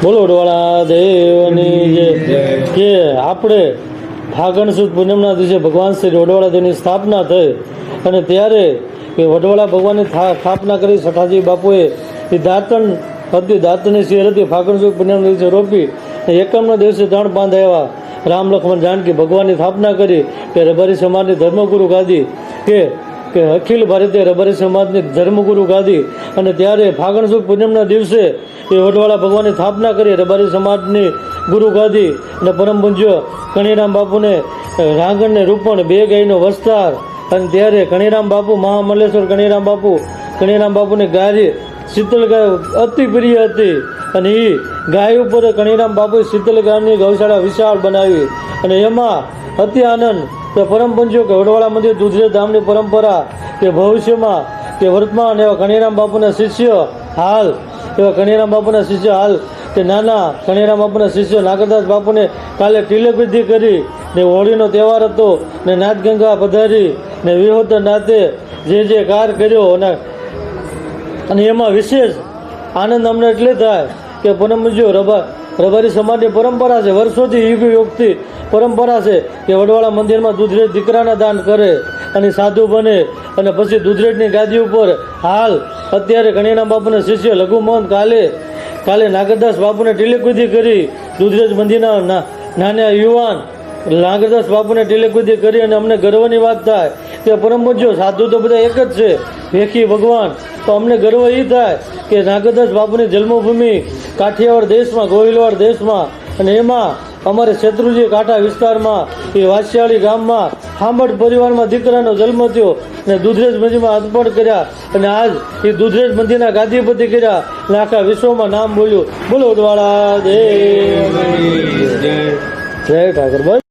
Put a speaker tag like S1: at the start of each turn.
S1: બોલો વડવાળા દેવની જય। કે આપણે ફાગણ સુદ પૂનમના દિવસે ભગવાન શ્રી વડવાળા દેવની સ્થાપના થઈ અને ત્યારે કે વડવાળા ભગવાનની સ્થાપના કરી સઠાજી બાપુએ એ દાંતણ હતી, દાંતણની શેર હતી, ફાગણ સુદ પૂનમના દિવસે રોપી એકમના દિવસે 3 પાંદ આવ્યા। રામ લક્ષ્મણ જાનકી ભગવાનની સ્થાપના કરી કે રબારી સમાજની ધર્મગુરુ ગાદી કે અખિલ ભારતીય રબારી સમાજની ધર્મગુરુ ગાદી અને ત્યારે ફાગણ સુદ પૂનમના દિવસે એ વડવાળા ભગવાનની સ્થાપના કરી રબારી સમાજની ગુરુ ગાદી અને પરમ પૂજ્ય કણીરામ બાપુને રાંગણને રૂપણ 2 ગાયનો વસ્તાર અને ત્યારે કણીરામ બાપુ મહામલ્લેશ્વર કણીરામ બાપુની ગાય શીતળ ગાય અતિ પ્રિય હતી અને એ ગાય ઉપર કણીરામ બાપુએ શીતળ ગાયની ગૌશાળા વિશાળ બનાવી અને એમાં અતિ આનંદ કે પરમ પૂજ્ય કે વડવાળા મંદિર દુધરેજ ધામની પરંપરા કે ભવિષ્યમાં કે વર્તમાન એવા કણીરામ બાપુના શિષ્ય હાલ કે નાના કણીરામ બાપુના શિષ્ય નાગરદાસ બાપુને કાલે તિલક વિધિ કરી ને હોળીનો તહેવાર હતો ને નાથગંગા પધારી ને વિહોતર નાથે જે કાર કર્યો અને એમાં વિશેષ આનંદ અમને એટલે થાય કે પરમ પૂજ્ય રબારી સમાજની પરંપરા છે, વર્ષોથી યુગથી પરંપરા છે કે વડવાળા મંદિરમાં દૂધરેજ દીકરાના દાન કરે અને સાધુ બને અને પછી દૂધરેજની ગાદી ઉપર હાલ અત્યારે કણીરામ બાપુના શિષ્ય લઘુમહંત કાલે નાગરદાસ બાપુને તિલક વિધિ કરી દૂધરેજ મંદિરના નાના યુવાન નાગરદાસ બાપુને તિલક વિધિ કરી અને અમને ગર્વની વાત થાય કે પરમ પૂજ્ય સાધુ તો બધા એક જ છે, ભેખી ભગવાન, તો અમને ગર્વ એ થાય કે નાગરદાસ બાપુની જન્મભૂમિ કાઠિયાવાડ દેશમાં, ગોહિલવાડ દેશમાં અને એમાં અમારે શેત્રુંજી કાંઠા વિસ્તારમાં એ વાસિયાળી ગામમાં હાંભળ પરિવારમાં દીકરાનો જન્મ થયો અને દૂધરેજ મંદિરમાં અર્પણ કર્યા અને આજ એ દૂધરેજ મંદિરના ગાદીપતિ કર્યા અને આખા વિશ્વમાં નામ બોલ્યું। બોલો વડવાળા દેવ જય ઠાકર।